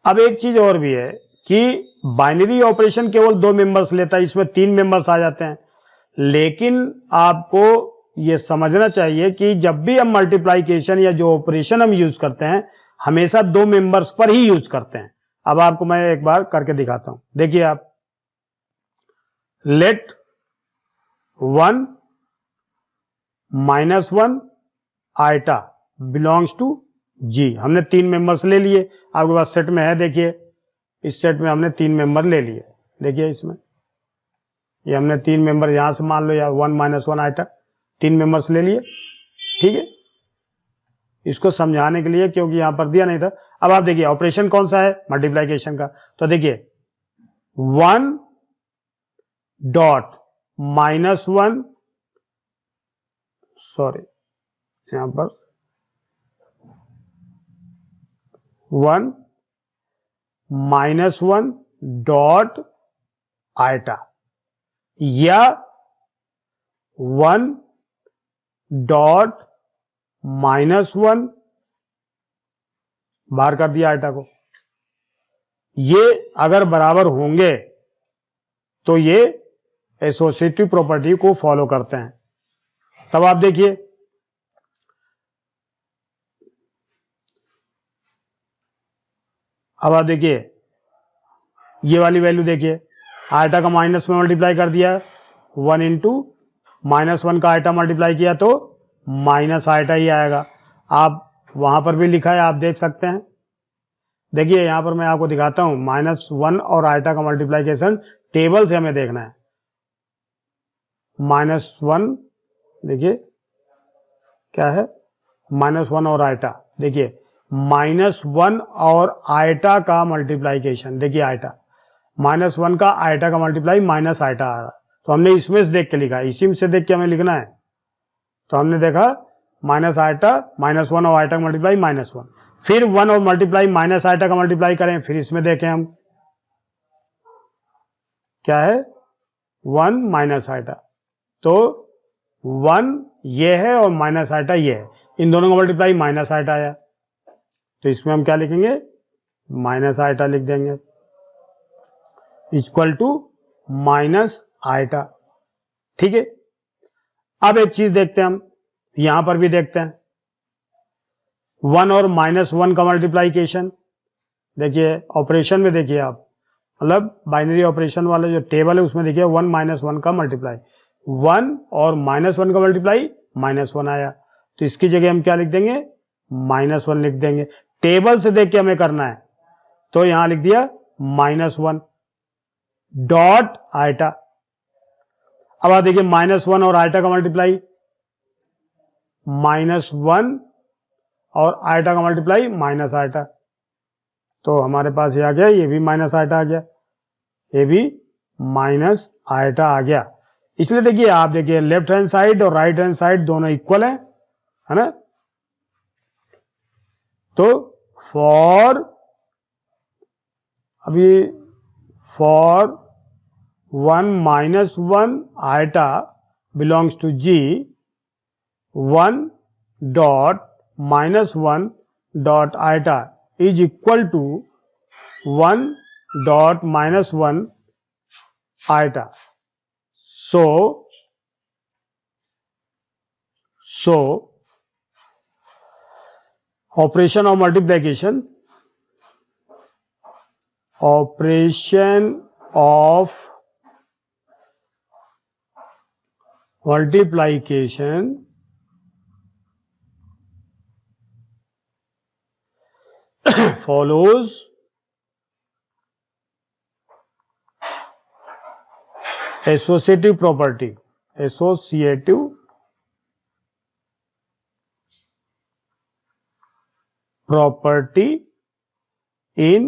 अब एक चीज और भी है कि बाइनरी ऑपरेशन केवल 2 मेंबर्स लेता है, इसमें 3 मेंबर्स आ जाते हैं, लेकिन आपको यह समझना चाहिए कि जब भी हम मल्टीप्लिकेशन या जो ऑपरेशन हम यूज करते हैं हमेशा 2 मेंबर्स पर ही यूज करते हैं। अब आपको मैं एक बार करके दिखाता हूं, देखिए आप, लेट 1 -1 आइटा बिलोंग्स टू जी। हमने 3 मेंबर्स ले लिए, आपके पास सेट में है, देखिए इस सेट में हमने 3 मेंबर ले लिए। देखिए इसमें ये हमने 3 मेंबर यहां से मान लो या 1 -1 आइटा 3 मेंबर्स ले लिए, ठीक है। इसको समझाने के लिए क्योंकि यहां पर दिया नहीं था। अब आप देखिए ऑपरेशन कौन सा है, मल्टीप्लिकेशन का, तो देखिए 1 डॉट -1, सॉरी यहां पर 1 -1 डॉट आइटा या 1 डॉट -1 बाहर कर दिया आइटा को। ये अगर बराबर होंगे तो ये एसोसिएटिव प्रॉपर्टी को फॉलो करते हैं। तब आप देखिए अब आप देखिए ये वाली वैल्यू देखिए आयटा का माइनस में मल्टीप्लाई कर दिया, 1 इंटू -1 का आयटा मल्टीप्लाई किया तो माइनस आयटा ही आएगा। आप वहां पर भी लिखा है, आप देख सकते हैं। देखिए यहां पर मैं आपको दिखाता हूं, -1 और आयटा का मल्टीप्लाइकेशन टेबल से हमें देखना है। -1 देखिए क्या है, -1 और आयटा, देखिए -1 और आयटा का मल्टीप्लाइकेशन, देखिए आयटा -1 का आयटा का मल्टीप्लाई माइनस आयटा आ रहा, तो हमने इसमें से देख के लिखा है, इसी में से देख के हमें लिखना है। तो हमने देखा माइनस आयटा, -1 और आयटा का मल्टीप्लाई -1, फिर 1 और मल्टीप्लाई माइनस आयटा का मल्टीप्लाई करें, फिर इसमें देखें हम क्या है, 1 माइनस आयटा, तो 1 ये है और माइनस आयटा ये है, इन दोनों का मल्टीप्लाई माइनस आयटा आया, तो इसमें हम क्या लिखेंगे, माइनस आयटा लिख देंगे, इक्वल टू माइनस आयटा। ठीक है, अब एक चीज देखते हैं हम, यहां पर भी देखते हैं 1 और -1 का मल्टीप्लाइकेशन। देखिए ऑपरेशन में देखिए आप, मतलब बाइनरी ऑपरेशन वाला जो टेबल है उसमें देखिए 1 -1 का मल्टीप्लाई, 1 और -1 का मल्टीप्लाई -1 आया, तो इसकी जगह हम क्या लिख देंगे, -1 लिख देंगे। टेबल से देख के हमें करना है, तो यहां लिख दिया -1 डॉट आयटा। अब आप देखिए -1 और आयटा का मल्टीप्लाई, -1 और आयटा का मल्टीप्लाई माइनस आयटा, तो हमारे पास ये आ गया, ये भी माइनस आयटा आ गया, ये भी माइनस आयटा आ गया। इसलिए देखिए आप देखिए लेफ्ट हैंड साइड और राइट हैंड साइड दोनों इक्वल है ना। तो फॉर अभी for 1 -1 eta belongs to G, 1 dot -1 dot eta is equal to 1 dot -1 iota. So operation of multiplication, operation of multiplication follows associative property, associative property in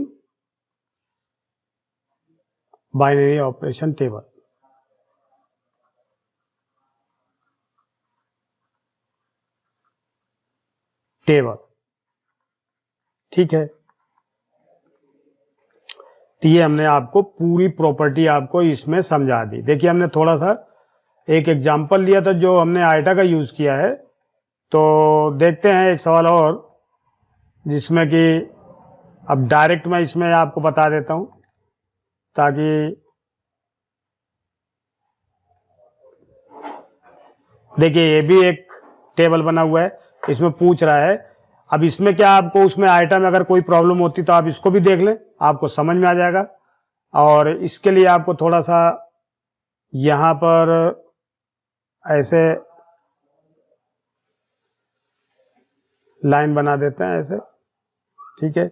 binary operation table। ठीक है, तो ये हमने आपको पूरी प्रॉपर्टी आपको इसमें समझा दी। देखिए हमने थोड़ा सा एक एग्जांपल लिया था जो हमने आयटा का यूज किया है, तो देखते हैं एक सवाल और जिसमें कि अब डायरेक्ट मैं इसमें आपको बता देता हूं ताकि देखिए ये भी एक टेबल बना हुआ है, इसमें पूछ रहा है। अब इसमें क्या आपको उसमें आइटम में अगर कोई प्रॉब्लम होती तो आप इसको भी देख लें, आपको समझ में आ जाएगा। और इसके लिए आपको थोड़ा सा यहां पर ऐसे लाइन बना देते हैं ऐसे, ठीक है,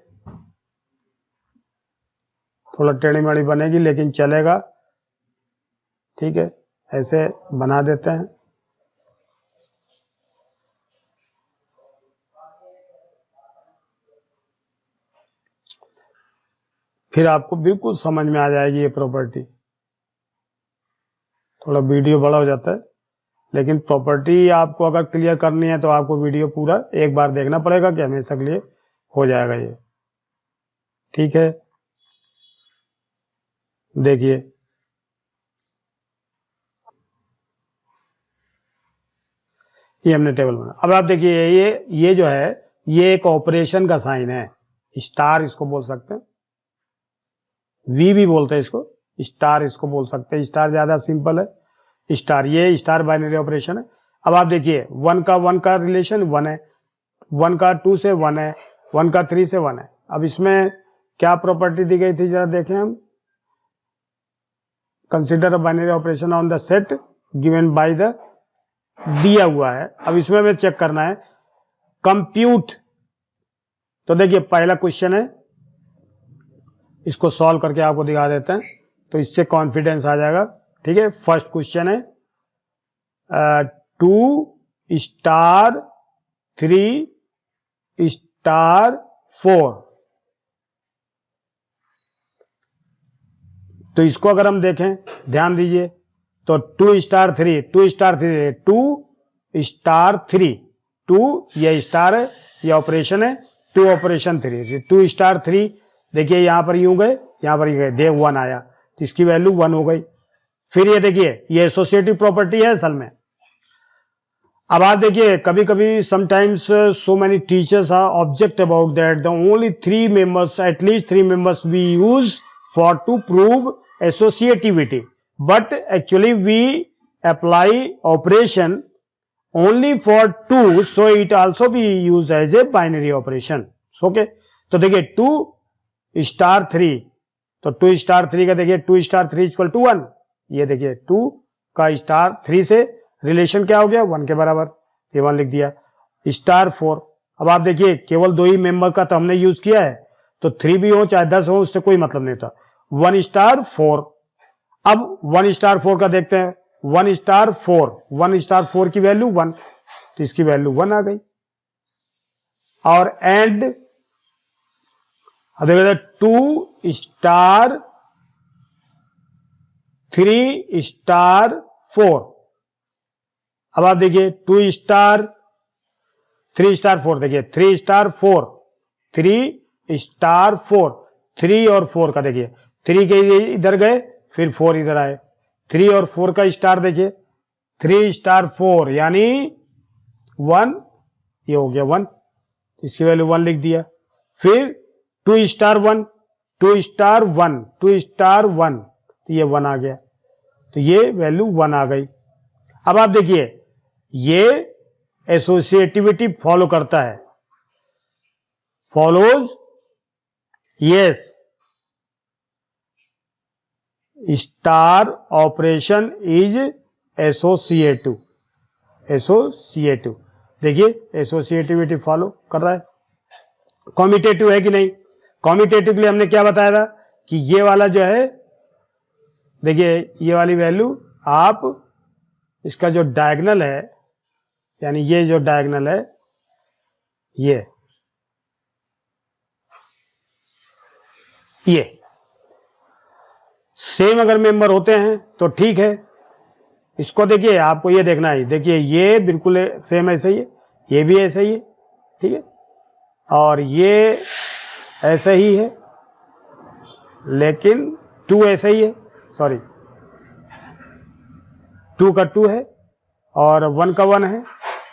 थोड़ा टेढ़ी मेढ़ी बनेगी लेकिन चलेगा, ठीक है, ऐसे बना देते हैं। फिर आपको बिल्कुल समझ में आ जाएगी ये प्रॉपर्टी। थोड़ा वीडियो बड़ा हो जाता है लेकिन प्रॉपर्टी आपको अगर क्लियर करनी है तो आपको वीडियो पूरा एक बार देखना पड़ेगा कि हमेशा के लिए हो जाएगा ये, ठीक है। देखिए ये हमने टेबल बना। अब आप देखिए ये जो है ये एक ऑपरेशन का साइन है, स्टार इसको बोल सकते हैं, वी भी बोलते हैं इसको, स्टार इसको बोल सकते हैं, स्टार ज्यादा सिंपल है, स्टार, ये स्टार बाइनरी ऑपरेशन है। अब आप देखिए 1 का रिलेशन 1 है, 1 का 2 से 1 है, 1 का 3 से 1 है। अब इसमें क्या प्रॉपर्टी दी गई थी जरा देखें हम, consider a binary operation on the set given by the, दिया हुआ है। अब इसमें हमें चेक करना है कंप्यूट। तो देखिए पहला क्वेश्चन है, इसको सॉल्व करके आपको दिखा देते हैं तो इससे कॉन्फिडेंस आ जाएगा। ठीक है, फर्स्ट क्वेश्चन है 2 स्टार 3 स्टार 4। तो इसको अगर हम देखें, ध्यान दीजिए, तो 2 स्टार 3, 2 स्टार 3, 2 स्टार 3, 2 ये स्टार है, ये ऑपरेशन है, 2 ऑपरेशन 3, 2 स्टार 3। देखिए यहां पर यूं गए, यहां पर गए, दे 1 आया तो इसकी वैल्यू 1 हो गई। फिर ये देखिए ये एसोसिएटिव प्रॉपर्टी है असल में। अब आप देखिए कभी कभी sometimes so many teachers are object about that the only 3 members, at least 3 members we use for to prove associativity, but actually we apply operation only for 2, so it also be used as a binary operation. Okay, तो देखिए 2 star 3, तो 2 star 3 का देखिए 2 star 3 equal to 1। ये देखिए 2 का star 3 से relation क्या हो गया, 1 के बराबर, ये 1 लिख दिया। स्टार 4, अब आप देखिए केवल 2 ही मेंबर का तो हमने यूज किया है, तो 3 भी हो चाहे 10 हो उससे कोई मतलब नहीं था। 1 स्टार 4, अब 1 स्टार 4 का देखते हैं, 1 स्टार 4, 1 स्टार 4 की वैल्यू 1, तो इसकी वैल्यू 1 आ गई। और एंड अब देखिए 2 स्टार 3 स्टार 4। अब आप देखिए 2 स्टार 3 स्टार 4, देखिए 3 स्टार 4, 3 स्टार 4, 3 और 4 का देखिए 3 के इधर गए फिर 4 इधर आए, 3 और 4 का स्टार देखिए 3 स्टार 4 यानी 1, ये हो गया 1, इसकी वैल्यू 1 लिख दिया। फिर 2 स्टार 1, 2 स्टार 1, 2 स्टार 1, तो ये 1 आ गया, तो ये वैल्यू 1 आ गई। अब आप देखिए ये एसोसिएटिविटी फॉलो करता है, follows, yes, star operation is associative, associative, देखिए एसोसिएटिविटी फॉलो कर रहा है। कॉम्यूटेटिव है कि नहीं, कॉम्यूटेटिव के लिए हमने क्या बताया था कि ये वाला जो है, देखिए ये वाली वैल्यू आप इसका जो डायगोनल है, यानी ये जो डायगोनल है ये सेम अगर मेंबर होते हैं तो ठीक है। इसको देखिए आपको ये देखना है, देखिए ये बिल्कुल सेम ऐसे ही है, ये भी ऐसे ही है, ठीक है, और ये ऐसे ही है, लेकिन 2 ऐसे ही है, सॉरी 2 का 2 है और 1 का 1 है,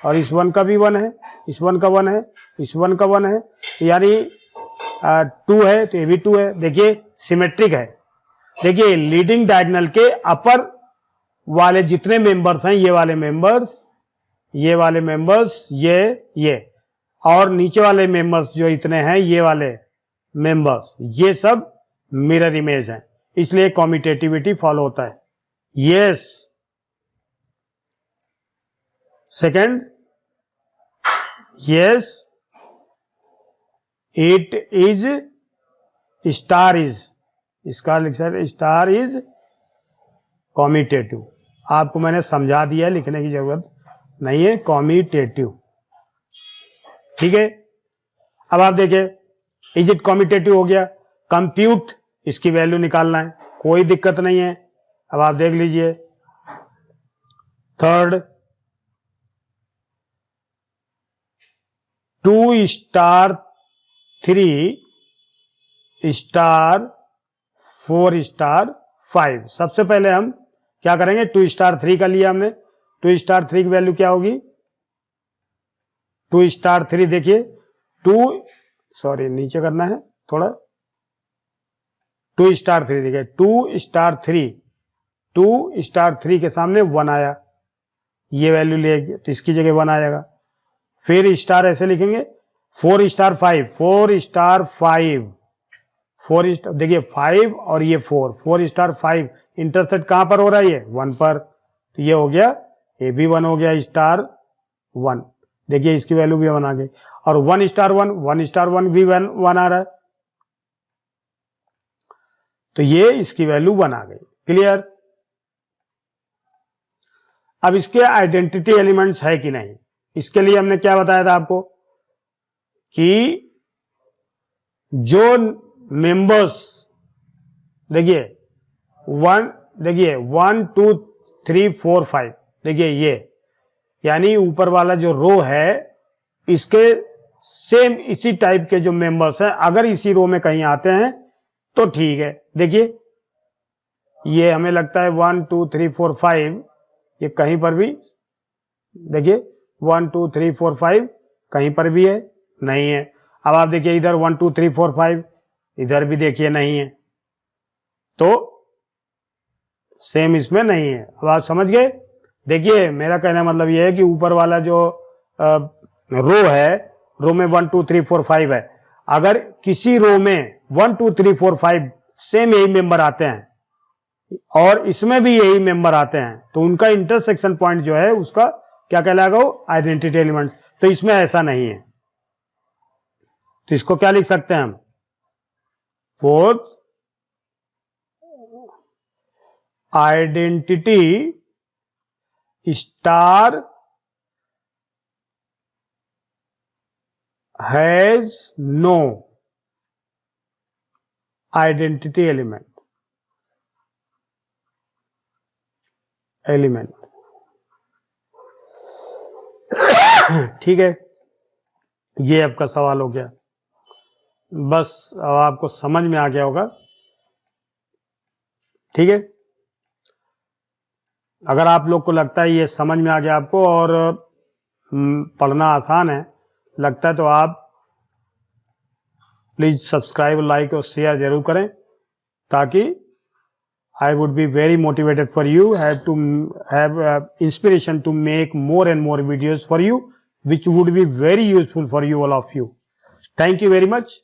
और इस 1 का भी 1 है, इस 1 का 1 है, इस 1 का 1 है, यानी 2 है तो ये भी 2 है। देखिए सिमेट्रिक है। देखिए लीडिंग डायगोनल के अपर वाले जितने मेंबर्स हैं, ये वाले मेंबर्स, ये वाले मेंबर्स, ये और नीचे वाले मेंबर्स जो इतने हैं, ये वाले मेंबर्स, ये सब मिरर इमेज हैं, इसलिए कॉम्यूटेटिविटी फॉलो होता है। Yes, second, yes it is, star is, इसका लिख सकते स्टार इज कॉम्यूटेटिव। आपको मैंने समझा दिया है, लिखने की जरूरत नहीं है, कॉम्यूटेटिव, ठीक है। अब आप देखिए इज इट कॉम्यूटेटिव हो गया। कंप्यूट, इसकी वैल्यू निकालना है, कोई दिक्कत नहीं है। अब आप देख लीजिए थर्ड, 2 स्टार 3 स्टार 4 स्टार 5। सबसे पहले हम क्या करेंगे, 2 स्टार 3 का लिया हमने, 2 स्टार 3 की वैल्यू क्या होगी, 2 स्टार 3 देखिए 2, सॉरी नीचे करना है थोड़ा, 2 स्टार 3 देखिए 2 स्टार 3, 2 स्टार 3 के सामने 1 आया, ये वैल्यू लेगी तो इसकी जगह 1 आएगा। फिर स्टार ऐसे लिखेंगे 4 स्टार 5, 4 स्टार 5, 4 स्टार, देखिए 5 और ये 4 स्टार 5 इंटरसेक्ट कहां पर हो रहा है, ये 1 पर, तो ये हो गया ये भी 1 हो गया स्टार 1। देखिए इसकी वैल्यू भी 1 आ गई, और 1 स्टार 1 भी 1 आ रहा है, तो ये इसकी वैल्यू 1 आ गई। क्लियर। अब इसके आइडेंटिटी एलिमेंट्स है कि नहीं, इसके लिए हमने क्या बताया था आपको कि जो मेंबर्स, देखिए 1 2 3 4 5, देखिए ये यानी ऊपर वाला जो रो है इसके सेम इसी टाइप के जो मेंबर्स हैं अगर इसी रो में कहीं आते हैं तो ठीक है। देखिए ये हमें लगता है 1 2 3 4 5, ये कहीं पर भी, देखिए 1 2 3 4 5 कहीं पर भी है, नहीं है। अब आप देखिए इधर 1 2 3 4 5, इधर भी देखिए नहीं है, तो सेम इसमें नहीं है। अब आप समझ गए। देखिए मेरा कहने का मतलब यह है कि ऊपर वाला जो रो है, रो में 1 2 3 4 5 है, अगर किसी रो में 1 2 3 4 5 सेम यही मेंबर आते हैं और इसमें भी यही मेंबर आते हैं, तो उनका इंटरसेक्शन पॉइंट जो है उसका क्या कहलाएगा, वो आइडेंटिटी एलिमेंट्स। तो इसमें ऐसा नहीं है, तो इसको क्या लिख सकते हैं हम, fourth identity star has no identity element. ठीक है, ये आपका सवाल हो गया। बस अब आपको समझ में आ गया होगा। ठीक है, अगर आप लोग को लगता है ये समझ में आ गया आपको और पढ़ना आसान है लगता है, तो आप प्लीज सब्सक्राइब, लाइक और शेयर जरूर करें, ताकि I would be very motivated for you, have inspiration to make more and more videos for you, which would be very useful for you, all of you. Thank you very much.